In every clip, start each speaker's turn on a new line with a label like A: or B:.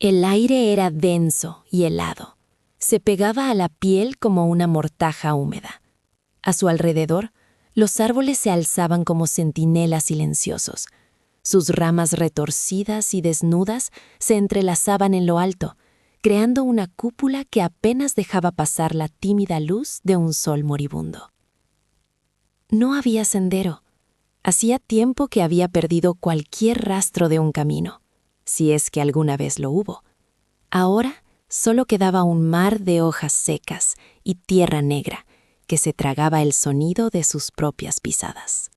A: El aire era denso y helado. Se pegaba a la piel como una mortaja húmeda. A su alrededor, los árboles se alzaban como centinelas silenciosos. Sus ramas retorcidas y desnudas se entrelazaban en lo alto, creando una cúpula que apenas dejaba pasar la tímida luz de un sol moribundo. No había sendero. Hacía tiempo que había perdido cualquier rastro de un camino, si es que alguna vez lo hubo. Ahora solo quedaba un mar de hojas secas y tierra negra que se tragaba el sonido de sus propias pisadas.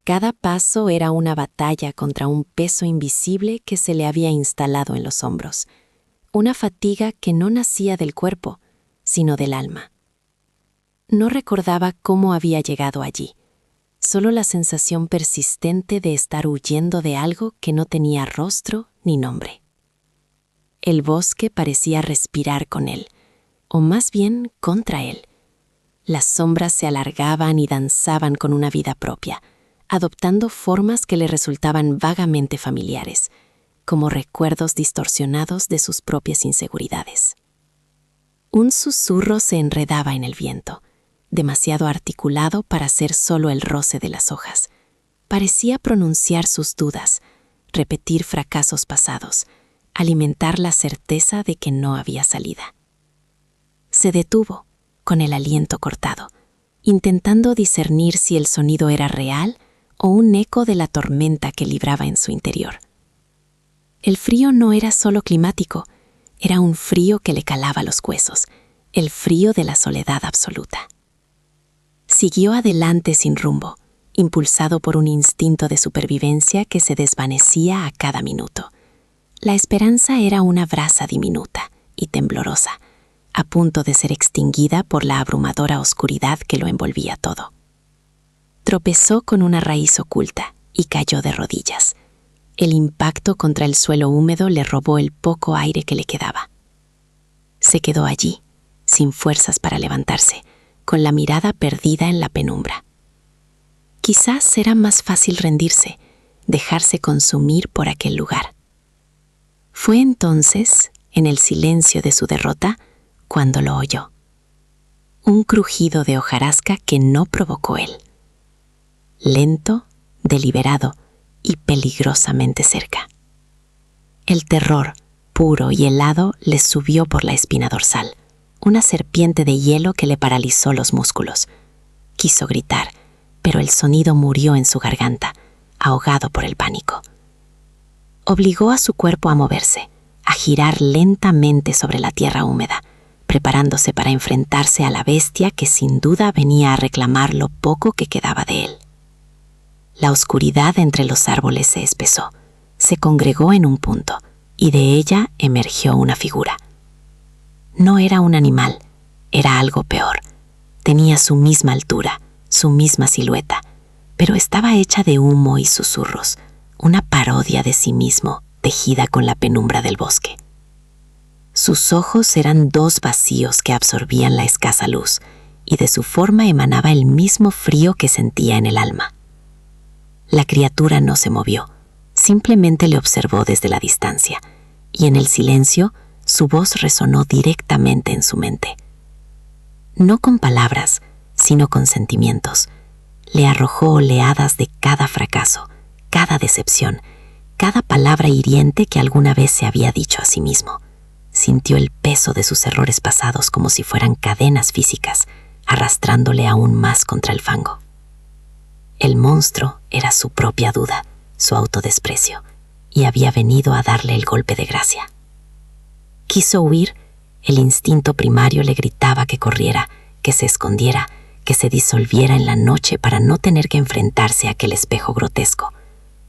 A: Cada paso era una batalla contra un peso invisible que se le había instalado en los hombros, una fatiga que no nacía del cuerpo, sino del alma. No recordaba cómo había llegado allí, solo la sensación persistente de estar huyendo de algo que no tenía rostro ni nombre. El bosque parecía respirar con él, o más bien contra él. Las sombras se alargaban y danzaban con una vida propia, adoptando formas que le resultaban vagamente familiares, como recuerdos distorsionados de sus propias inseguridades. Un susurro se enredaba en el viento, demasiado articulado para ser solo el roce de las hojas. Parecía pronunciar sus dudas, repetir fracasos pasados, alimentar la certeza de que no había salida. Se detuvo, con el aliento cortado, intentando discernir si el sonido era real o un eco de la tormenta que libraba en su interior. El frío no era solo climático, era un frío que le calaba los huesos, el frío de la soledad absoluta. Siguió adelante sin rumbo, impulsado por un instinto de supervivencia que se desvanecía a cada minuto. La esperanza era una brasa diminuta y temblorosa, a punto de ser extinguida por la abrumadora oscuridad que lo envolvía todo. Tropezó con una raíz oculta y cayó de rodillas. El impacto contra el suelo húmedo le robó el poco aire que le quedaba. Se quedó allí, sin fuerzas para levantarse, con la mirada perdida en la penumbra. Quizás era más fácil rendirse, dejarse consumir por aquel lugar. Fue entonces, en el silencio de su derrota, cuando lo oyó. Un crujido de hojarasca que no provocó él. Lento, deliberado y peligrosamente cerca. El terror, puro y helado, le subió por la espina dorsal, una serpiente de hielo que le paralizó los músculos. Quiso gritar, pero el sonido murió en su garganta, ahogado por el pánico. Obligó a su cuerpo a moverse, a girar lentamente sobre la tierra húmeda, preparándose para enfrentarse a la bestia que sin duda venía a reclamar lo poco que quedaba de él. La oscuridad entre los árboles se espesó, se congregó en un punto, y de ella emergió una figura. No era un animal, era algo peor. Tenía su misma altura, su misma silueta, pero estaba hecha de humo y susurros, una parodia de sí mismo, tejida con la penumbra del bosque. Sus ojos eran dos vacíos que absorbían la escasa luz, y de su forma emanaba el mismo frío que sentía en el alma. La criatura no se movió, simplemente le observó desde la distancia, y en el silencio su voz resonó directamente en su mente. No con palabras, sino con sentimientos. Le arrojó oleadas de cada fracaso, cada decepción, cada palabra hiriente que alguna vez se había dicho a sí mismo. Sintió el peso de sus errores pasados como si fueran cadenas físicas, arrastrándole aún más contra el fango. El monstruo era su propia duda, su autodesprecio, y había venido a darle el golpe de gracia. Quiso huir, el instinto primario le gritaba que corriera, que se escondiera, que se disolviera en la noche para no tener que enfrentarse a aquel espejo grotesco.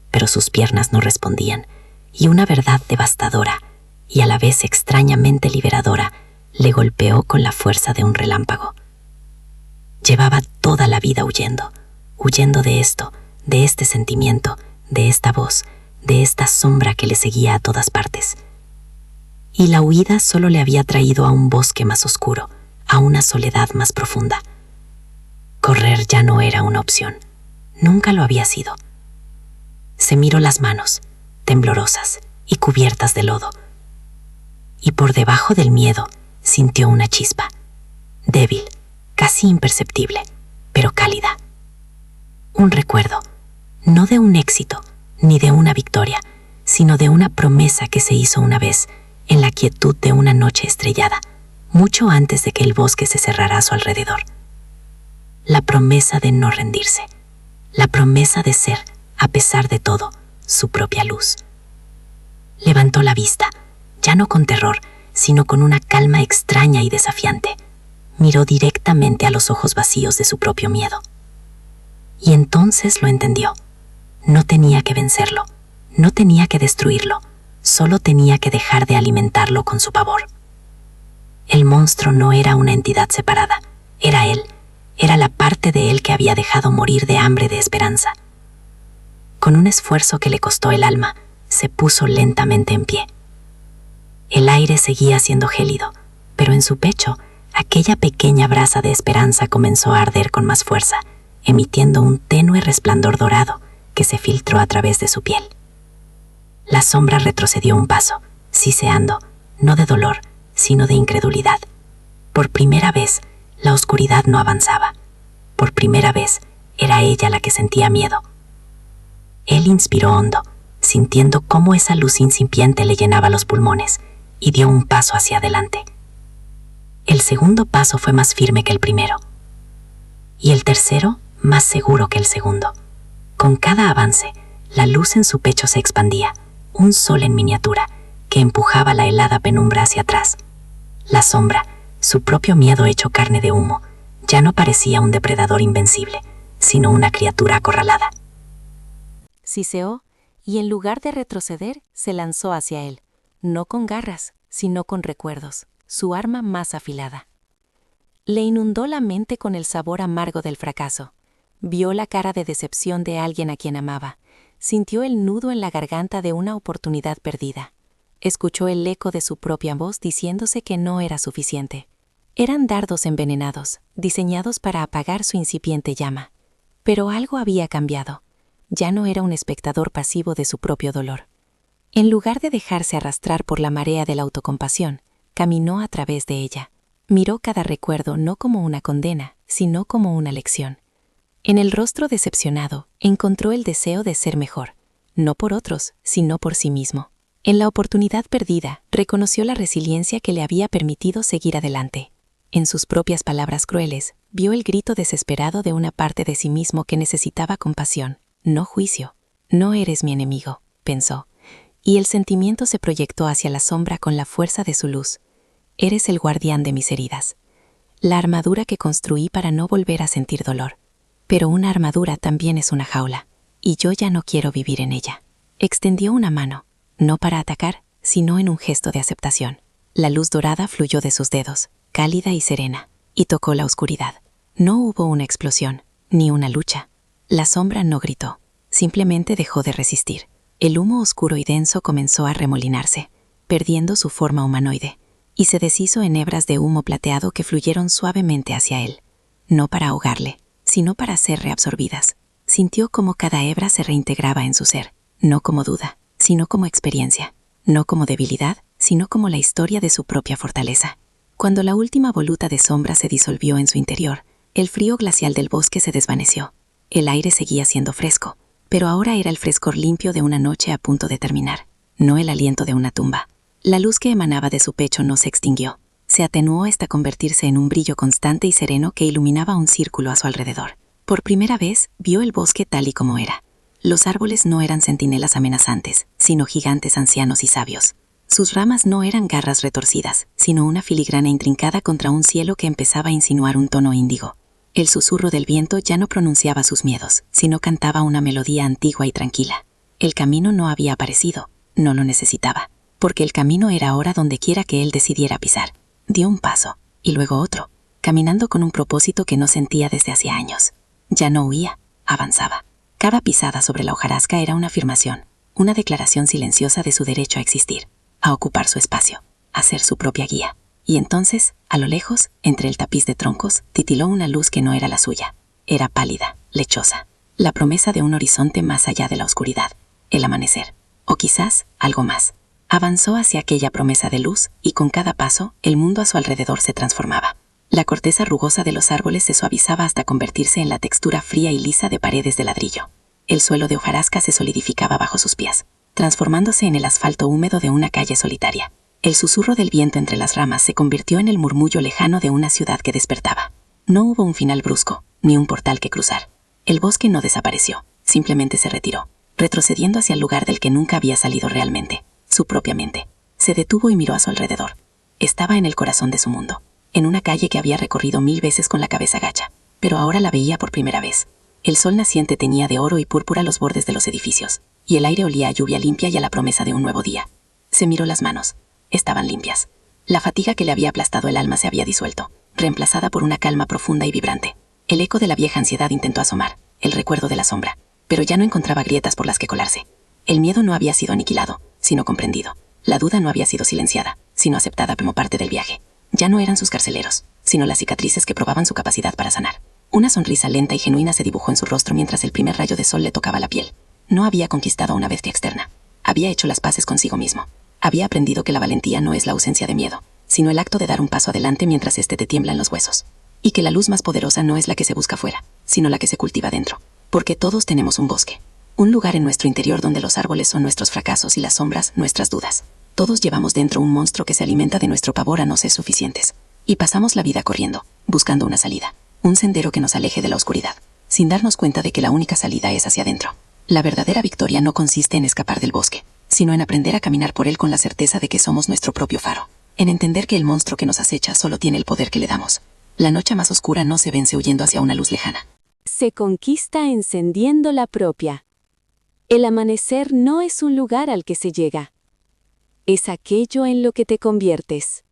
A: Pero sus piernas no respondían, y una verdad devastadora, y a la vez extrañamente liberadora, le golpeó con la fuerza de un relámpago. Llevaba toda la vida huyendo de esto, de este sentimiento, de esta voz, de esta sombra que le seguía a todas partes. Y la huida solo le había traído a un bosque más oscuro, a una soledad más profunda. Correr ya no era una opción, nunca lo había sido. Se miró las manos, temblorosas y cubiertas de lodo, y por debajo del miedo sintió una chispa, débil, casi imperceptible, pero cálida. Un recuerdo, no de un éxito ni de una victoria, sino de una promesa que se hizo una vez en la quietud de una noche estrellada, mucho antes de que el bosque se cerrara a su alrededor. La promesa de no rendirse, la promesa de ser, a pesar de todo, su propia luz. Levantó la vista, ya no con terror, sino con una calma extraña y desafiante. Miró directamente a los ojos vacíos de su propio miedo. Y entonces lo entendió. No tenía que vencerlo, no tenía que destruirlo, solo tenía que dejar de alimentarlo con su pavor. El monstruo no era una entidad separada, era él, era la parte de él que había dejado morir de hambre de esperanza. Con un esfuerzo que le costó el alma, se puso lentamente en pie. El aire seguía siendo gélido, pero en su pecho, aquella pequeña brasa de esperanza comenzó a arder con más fuerza, emitiendo un tenue resplandor dorado que se filtró a través de su piel. La sombra retrocedió un paso, siseando, no de dolor, sino de incredulidad. Por primera vez, la oscuridad no avanzaba. Por primera vez, era ella la que sentía miedo. Él inspiró hondo, sintiendo cómo esa luz incipiente le llenaba los pulmones, y dio un paso hacia adelante. El segundo paso fue más firme que el primero, y el tercero más seguro que el segundo. Con cada avance, la luz en su pecho se expandía, un sol en miniatura, que empujaba la helada penumbra hacia atrás. La sombra, su propio miedo hecho carne de humo, ya no parecía un depredador invencible, sino una criatura acorralada.
B: Siseó, y en lugar de retroceder, se lanzó hacia él, no con garras, sino con recuerdos, su arma más afilada. Le inundó la mente con el sabor amargo del fracaso. Vio la cara de decepción de alguien a quien amaba. Sintió el nudo en la garganta de una oportunidad perdida. Escuchó el eco de su propia voz diciéndose que no era suficiente. Eran dardos envenenados, diseñados para apagar su incipiente llama. Pero algo había cambiado. Ya no era un espectador pasivo de su propio dolor. En lugar de dejarse arrastrar por la marea de la autocompasión, caminó a través de ella. Miró cada recuerdo no como una condena, sino como una lección. En el rostro decepcionado, encontró el deseo de ser mejor, no por otros, sino por sí mismo. En la oportunidad perdida, reconoció la resiliencia que le había permitido seguir adelante. En sus propias palabras crueles, vio el grito desesperado de una parte de sí mismo que necesitaba compasión, no juicio. No eres mi enemigo, pensó, y el sentimiento se proyectó hacia la sombra con la fuerza de su luz. Eres el guardián de mis heridas, la armadura que construí para no volver a sentir dolor. Pero una armadura también es una jaula, y yo ya no quiero vivir en ella. Extendió una mano, no para atacar, sino en un gesto de aceptación. La luz dorada fluyó de sus dedos, cálida y serena, y tocó la oscuridad. No hubo una explosión, ni una lucha. La sombra no gritó, simplemente dejó de resistir. El humo oscuro y denso comenzó a remolinarse, perdiendo su forma humanoide, y se deshizo en hebras de humo plateado que fluyeron suavemente hacia él, no para ahogarle, sino para ser reabsorbidas. Sintió cómo cada hebra se reintegraba en su ser, no como duda, sino como experiencia, no como debilidad, sino como la historia de su propia fortaleza. Cuando la última voluta de sombra se disolvió en su interior, el frío glacial del bosque se desvaneció. El aire seguía siendo fresco, pero ahora era el frescor limpio de una noche a punto de terminar, no el aliento de una tumba. La luz que emanaba de su pecho no se extinguió, se atenuó hasta convertirse en un brillo constante y sereno que iluminaba un círculo a su alrededor. Por primera vez, vio el bosque tal y como era. Los árboles no eran centinelas amenazantes, sino gigantes ancianos y sabios. Sus ramas no eran garras retorcidas, sino una filigrana intrincada contra un cielo que empezaba a insinuar un tono índigo. El susurro del viento ya no pronunciaba sus miedos, sino cantaba una melodía antigua y tranquila. El camino no había aparecido, no lo necesitaba, porque el camino era ahora donde quiera que él decidiera pisar. Dio un paso, y luego otro, caminando con un propósito que no sentía desde hacía años. Ya no huía, avanzaba. Cada pisada sobre la hojarasca era una afirmación, una declaración silenciosa de su derecho a existir, a ocupar su espacio, a ser su propia guía. Y entonces, a lo lejos, entre el tapiz de troncos, titiló una luz que no era la suya. Era pálida, lechosa, la promesa de un horizonte más allá de la oscuridad, el amanecer, o quizás algo más.
C: Avanzó hacia aquella promesa de luz y con cada paso el mundo a su alrededor se transformaba. La corteza rugosa de los árboles se suavizaba hasta convertirse en la textura fría y lisa de paredes de ladrillo. El suelo de hojarasca se solidificaba bajo sus pies, transformándose en el asfalto húmedo de una calle solitaria. El susurro del viento entre las ramas se convirtió en el murmullo lejano de una ciudad que despertaba. No hubo un final brusco, ni un portal que cruzar. El bosque no desapareció, simplemente se retiró, retrocediendo hacia el lugar del que nunca había salido realmente, su propia mente. Se detuvo y miró a su alrededor. Estaba en el corazón de su mundo, en una calle que había recorrido 1000 veces con la cabeza gacha, pero ahora la veía por primera vez. El sol naciente teñía de oro y púrpura los bordes de los edificios, y el aire olía a lluvia limpia y a la promesa de un nuevo día. Se miró las manos. Estaban limpias. La fatiga que le había aplastado el alma se había disuelto, reemplazada por una calma profunda y vibrante. El eco de la vieja ansiedad intentó asomar, el recuerdo de la sombra, pero ya no encontraba grietas por las que colarse. El miedo no había sido aniquilado, sino comprendido. La duda no había sido silenciada, sino aceptada como parte del viaje. Ya no eran sus carceleros, sino las cicatrices que probaban su capacidad para sanar. Una sonrisa lenta y genuina se dibujó en su rostro mientras el primer rayo de sol le tocaba la piel. No había conquistado a una bestia externa. Había hecho las paces consigo mismo. Había aprendido que la valentía no es la ausencia de miedo, sino el acto de dar un paso adelante mientras éste te tiembla en los huesos. Y que la luz más poderosa no es la que se busca fuera, sino la que se cultiva dentro. Porque todos tenemos un bosque. Un lugar en nuestro interior donde los árboles son nuestros fracasos y las sombras nuestras dudas. Todos llevamos dentro un monstruo que se alimenta de nuestro pavor a no ser suficientes. Y pasamos la vida corriendo, buscando una salida. Un sendero que nos aleje de la oscuridad, sin darnos cuenta de que la única salida es hacia adentro. La verdadera victoria no consiste en escapar del bosque, sino en aprender a caminar por él con la certeza de que somos nuestro propio faro. En entender que el monstruo que nos acecha solo tiene el poder que le damos. La noche más oscura no se vence huyendo hacia una luz lejana.
B: Se conquista encendiendo la propia. El amanecer no es un lugar al que se llega. Es aquello en lo que te conviertes.